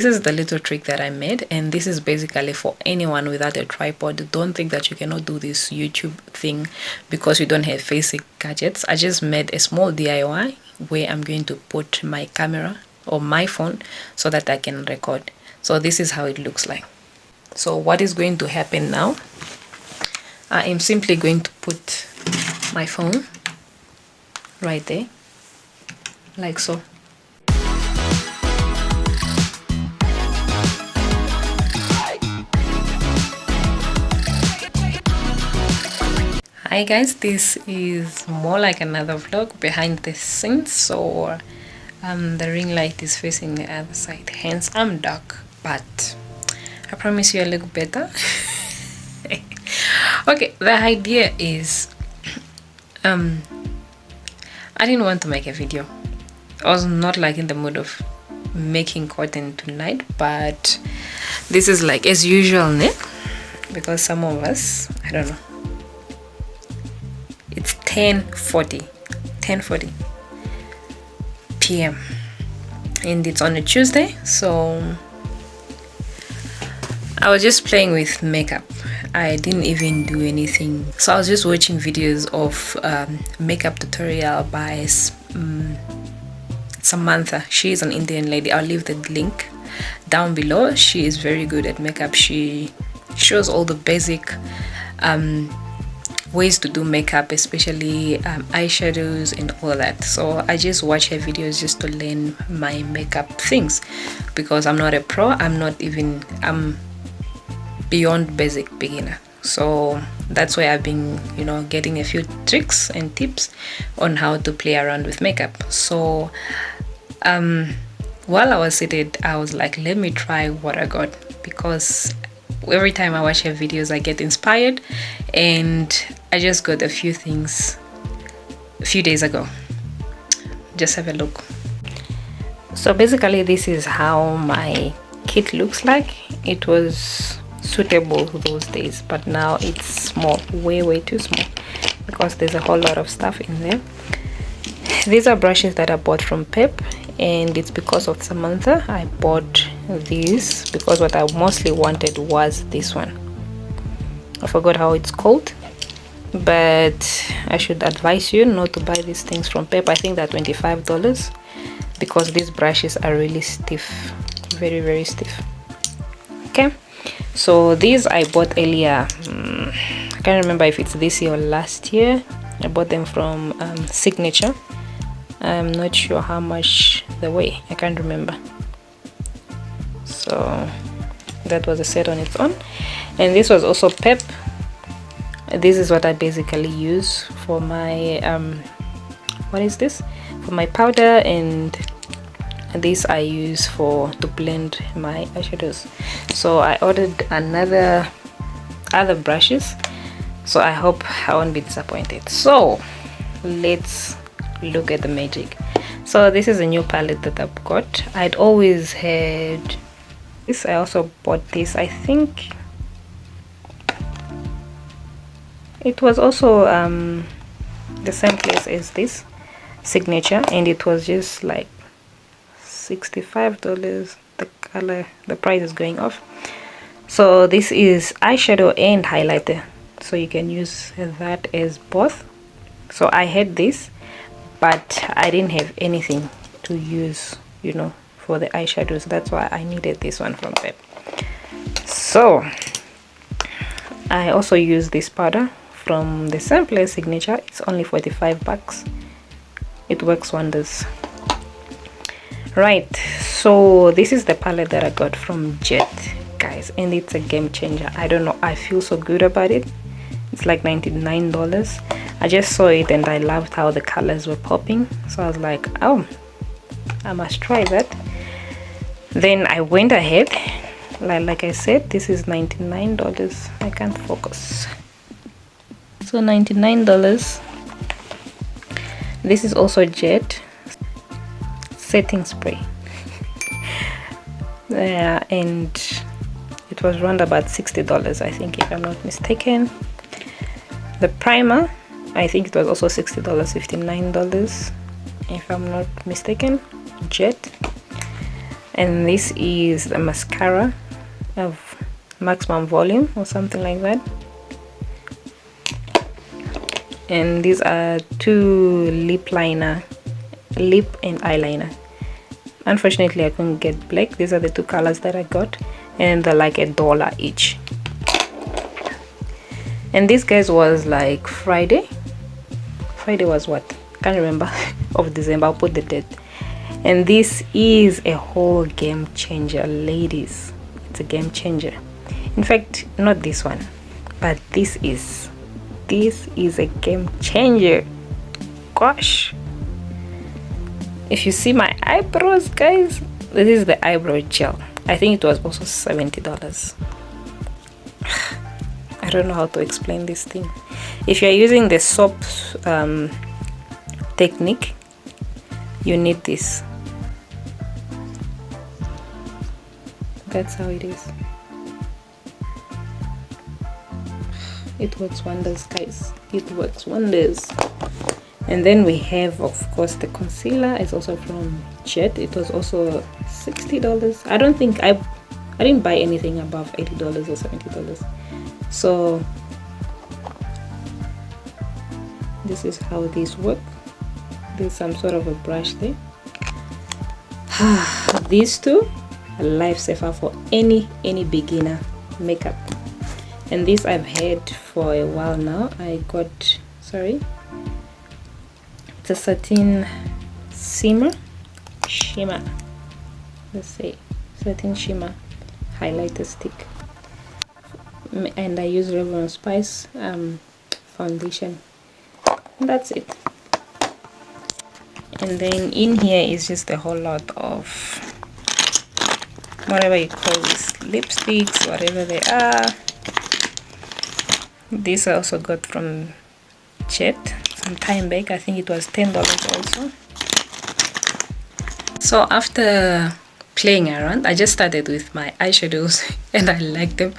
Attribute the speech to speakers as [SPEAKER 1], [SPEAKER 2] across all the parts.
[SPEAKER 1] This is the little trick that I made, and this is basically for anyone without a tripod. Don't think that you cannot do this YouTube thing because you don't have basic gadgets. I just made a small DIY where I'm going to put my camera or my phone so that I can record. So this is how it looks like. So what is going to happen now, I am simply going to put my phone right there, like so. Hi guys, this is more like another vlog behind the scenes. So the ring light is facing the other side, hence I'm dark, but I promise you I look better. Okay, the idea is I didn't want to make a video. I was not like in the mood of making content tonight, but this is like as usual, ne? Because some of us, I don't know, it's 10:40 p.m. and it's on a Tuesday, so I was just playing with makeup. I didn't even do anything, so I was just watching videos of makeup tutorial by Samantha. She is an Indian lady. I'll leave the link down below. She is very good at makeup. She shows all the basic ways to do makeup, especially eyeshadows and all that. So I just watch her videos just to learn my makeup things, because I'm not a pro. I'm beyond basic beginner. So that's why I've been, you know, getting a few tricks and tips on how to play around with makeup. So while I was seated, I was like, let me try what I got, because every time I watch her videos I get inspired, and I just got a few things a few days ago. Just have a look. So basically this is how my kit looks like. It was suitable those days, but now it's small, way too small, because there's a whole lot of stuff in there. These are brushes that I bought from Pep, and it's because of Samantha I bought these, because what I mostly wanted was this one. I forgot how it's called, but I should advise you not to buy these things from Pep. I think they're $25, because these brushes are really stiff, very stiff. Okay, so these I bought earlier. I can't remember if it's this year or last year. I bought them from Signature. I'm not sure how much they weigh, I can't remember. So that was a set on its own, and this was also Pep. This is what I basically use for my what is this, for my powder, and this I use to blend my eyeshadows. So I ordered other brushes, so I hope I won't be disappointed. So let's look at the magic. So this is a new palette that I've got. I'd always had this. I also bought this. I think it was also the same place as this, Signature, and it was just like $65. The price is going off. So this is eyeshadow and highlighter, so you can use that as both. So I had this, but I didn't have anything to use, you know, for the eyeshadows. That's why I needed this one from Pep. So I also use this powder from the same place, Signature. It's only $45. It works wonders. Right, so this is the palette that I got from Jet, guys, and it's a game changer. I don't know, I feel so good about it. It's like $99. I just saw it and I loved how the colors were popping, so I was like, oh, I must try that. Then I went ahead, like I said, this is $99. I can't focus. So $99. This is also Jet setting spray. And it was around about $60, I think, if I'm not mistaken. The primer, I think it was also $60, $59, if I'm not mistaken. Jet. and this is the mascara of maximum volume or something like that. And these are two lip and eyeliner. Unfortunately, I couldn't get black. These are the two colors that I got, and they're like $1 each. And this guys was like Friday was what, can't remember, of December. I'll put the date. And this is a whole game changer, ladies. It's a game changer. In fact, not this one, but this is a game changer. Gosh, if you see my eyebrows, guys, this is the eyebrow gel. I think it was also $70. I don't know how to explain this thing. If you're using the soap technique, you need this. That's how it is. It works wonders, guys. It works wonders. And then we have, of course, the concealer. It's also from Jet. It was also $60. I don't think I didn't buy anything above $80 or $70. So this is how these work. There's some sort of a brush there. These two, a lifesaver for any beginner makeup. And this I've had for a while now. I got, sorry, it's a satin shimmer, let's say satin shimmer highlighter stick, and I use Revlon Spice foundation. And that's it. And then in here is just a whole lot of whatever you call these, lipsticks, whatever they are. This I also got from Jet some time back. I think it was $10 also. So after playing around, I just started with my eyeshadows and I like them,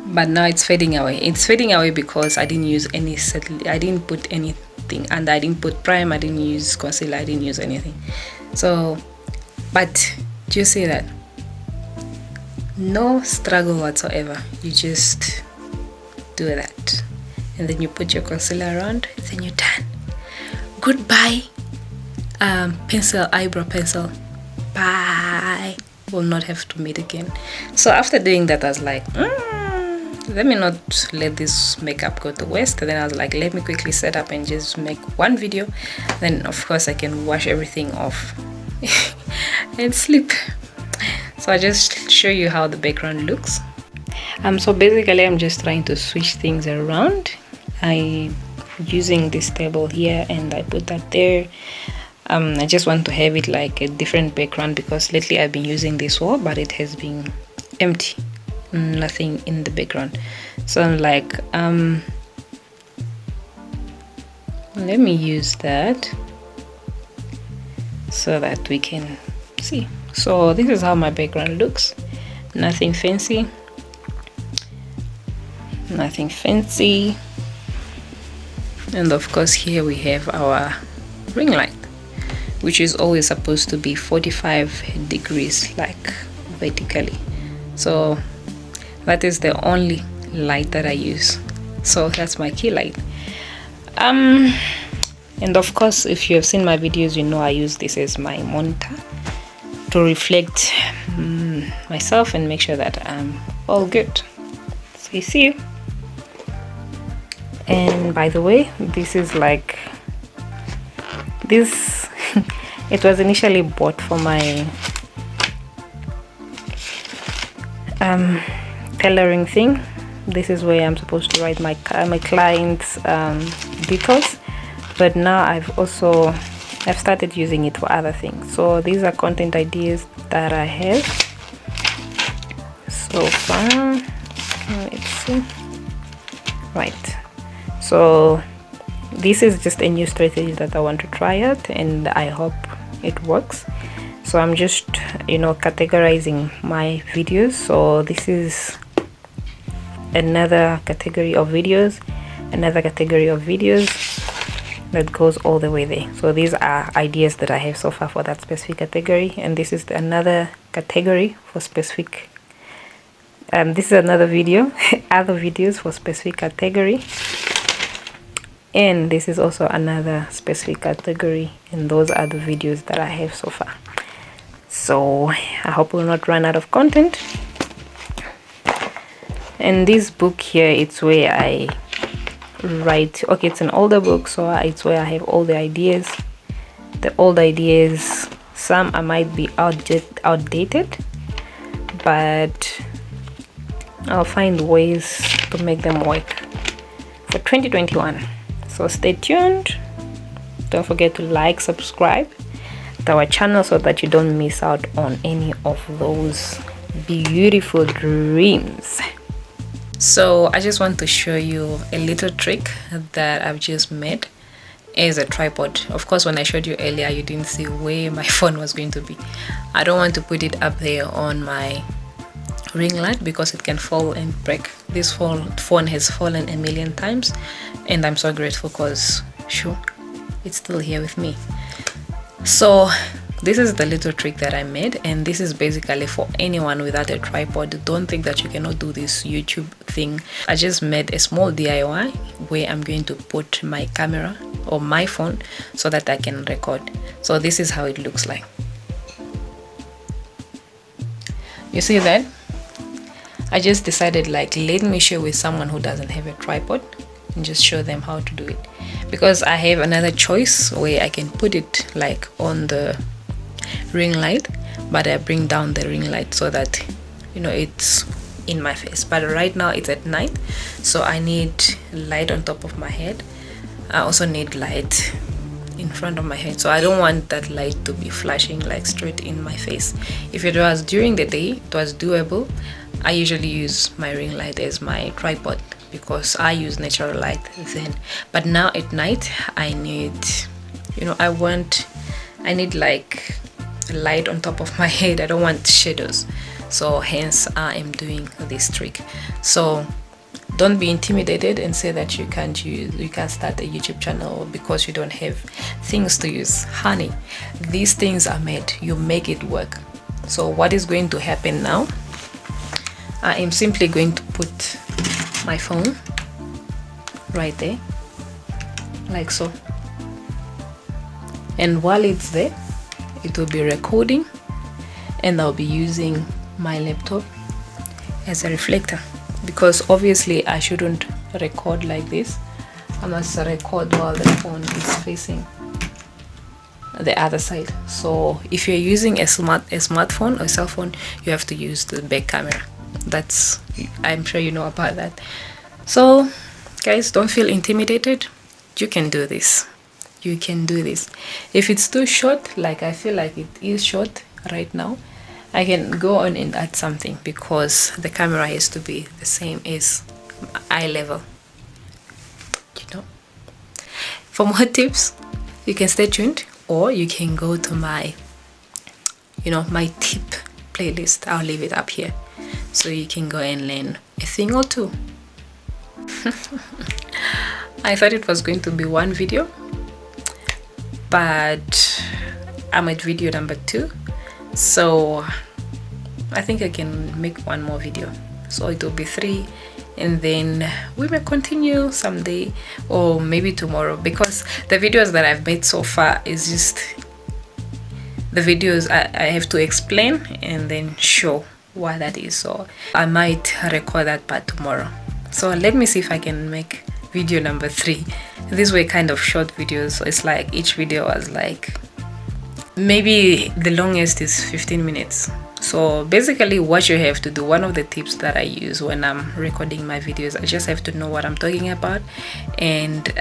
[SPEAKER 1] but now it's fading away. It's fading away because I didn't use any I didn't put anything, and I didn't put prime, I didn't use concealer, I didn't use anything. So, but do you see that? No struggle whatsoever. You just do that, and then you put your concealer around, then you're done. Goodbye eyebrow pencil. Bye. We'll not have to meet again. So after doing that, I was like, let me not let this makeup go to waste. And then I was like, let me quickly set up and just make one video, then of course I can wash everything off and sleep. So I just show you how the background looks. So basically I'm just trying to switch things around. I using this table here and I put that there. I just want to have it like a different background because lately I've been using this wall, but it has been empty, nothing in the background. So I'm like, let me use that so that we can see. So this is how my background looks. Nothing fancy, nothing fancy. And of course here we have our ring light, which is always supposed to be 45 degrees like vertically. So that is the only light that I use. So that's my key light. And of course, if you have seen my videos, you know I use this as my monitor to reflect myself and make sure that I'm all good. So you see. And by the way, this is like this. It was initially bought for my tailoring thing. This is where I'm supposed to write my clients' details, but now I've started using it for other things. So these are content ideas that I have so far. Let's see. Right. So this is just a new strategy that I want to try out, and I hope it works. So I'm just, categorizing my videos. So this is another category of videos, another category of videos that goes all the way there. So these are ideas that I have so far for that specific category, and this is another category for specific. This is another video, other videos for specific category, and this is also another specific category, and those are the videos that I have so far. So I hope we'll not run out of content. And this book here, it's where I write. Okay, it's an older book, so it's where I have all the ideas. The old ideas, some I might be outdated, but I'll find ways to make them work for 2021. So stay tuned. Don't forget to like, subscribe to our channel so that you don't miss out on any of those beautiful dreams. So I just want to show you a little trick that I've just made as a tripod. Of course, when I showed you earlier, you didn't see where my phone was going to be. I don't want to put it up there on my ring light because it can fall and break. This phone has fallen a million times, and I'm so grateful because sure, it's still here with me. So this is the little trick that I made, and this is basically for anyone without a tripod. Don't think that you cannot do this YouTube thing. I just made a small DIY where I'm going to put my camera or my phone so that I can record. So this is how it looks like. You see that? I just decided, like, let me share with someone who doesn't have a tripod and just show them how to do it, because I have another choice where I can put it like on the ring light, but I bring down the ring light so that, you know, it's in my face. But right now it's at night, so I need light on top of my head. I also need light in front of my head, so I don't want that light to be flashing like straight in my face. If it was during the day, it was doable. I usually use my ring light as my tripod because I use natural light then. But now at night I need, you know, I need like light on top of my head. I don't want shadows, so hence I am doing this trick. So don't be intimidated and say that you can't start a YouTube channel because you don't have things to use. Honey, these things are made, you make it work. So what is going to happen now, I am simply going to put my phone right there like so, and while it's there it will be recording, and I'll be using my laptop as a reflector, because obviously I shouldn't record like this. I must record while the phone is facing the other side. So if you're using a smartphone or cell phone, you have to use the back camera. That's, I'm sure you know about that. So guys, don't feel intimidated. You can do this. You can do this. If it's too short, like I feel like it is short right now, I can go on and add something, because the camera has to be the same as eye level, you know. For more tips, you can stay tuned, or you can go to my, you know, my tip playlist. I'll leave it up here so you can go and learn a thing or two. I thought it was going to be one video, but I'm at video number 2, so I think I can make one more video, so it will be 3, and then we may continue someday or maybe tomorrow, because the videos that I've made so far is just the videos I have to explain and then show why that is. So I might record that part tomorrow. So let me see if I can make video number 3. These were kind of short videos, so it's like each video was like, maybe the longest is 15 minutes. So basically what you have to do, one of the tips that I use when I'm recording my videos, I just have to know what I'm talking about, and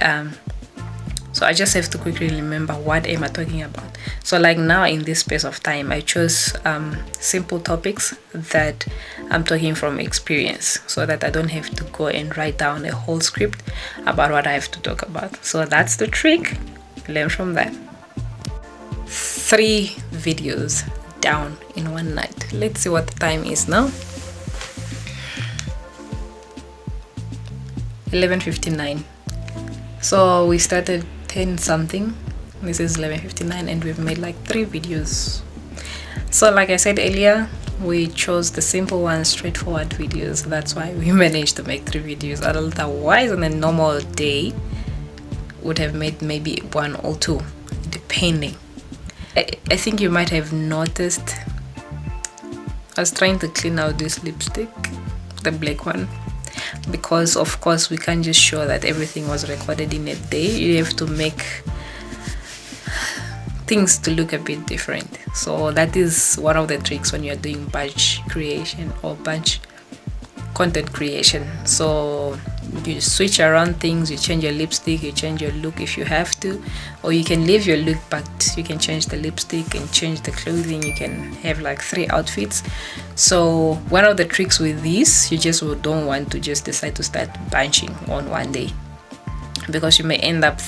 [SPEAKER 1] so I just have to quickly remember what am I talking about. So like now in this space of time, I chose simple topics that I'm talking from experience, so that I don't have to go and write down a whole script about what I have to talk about. So that's the trick. Learn from that. 3 videos down in one night. Let's see what the time is now. 11:59. So we started 10 something. This is 11:59, and we've made like 3 videos. So like I said earlier, we chose the simple one, straightforward videos. That's why we managed to make 3 videos. Otherwise, on a normal day, would have made maybe 1 or 2, depending. I think you might have noticed I was trying to clean out this lipstick, the black one, because of course we can't just show that everything was recorded in a day. You have to make things to look a bit different. So that is one of the tricks when you're doing batch creation or batch content creation. So you switch around things, you change your lipstick, you change your look if you have to, or you can leave your look but you can change the lipstick and change the clothing. You can have like 3 outfits. So one of the tricks with this, you just don't want to just decide to start bunching on one day, because you may end up,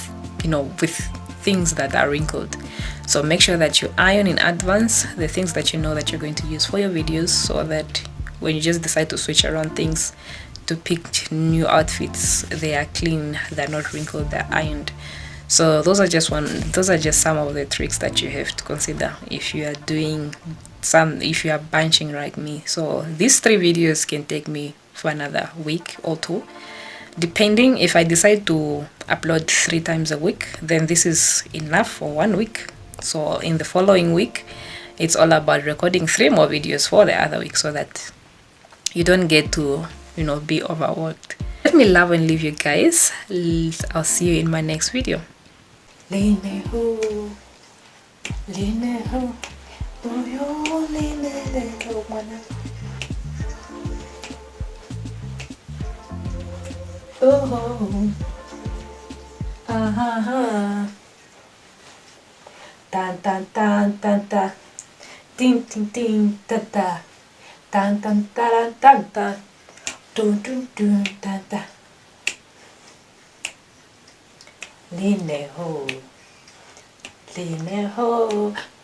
[SPEAKER 1] you know, with things that are wrinkled. So make sure that you iron in advance the things that you know that you're going to use for your videos, so that when you just decide to switch around things to pick new outfits, they are clean, they're not wrinkled, they're ironed. So those are just some of the tricks that you have to consider if you are doing if you are bunching like me. So these 3 videos can take me for another week or 2, depending. If I decide to upload 3 times a week, then this is enough for 1 week. So in the following week, it's all about recording 3 more videos for the other week, so that you don't get to, you know, be overworked. Let me love and leave you guys. I'll see you in my next video. Oh, tan tan tan tan tan, ting ting ting ta ta, tan tan tan tan tan, dun dun dun tan tan. Line ho,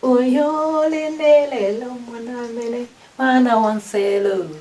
[SPEAKER 1] uyo line le lo mana mele, mana wanselo.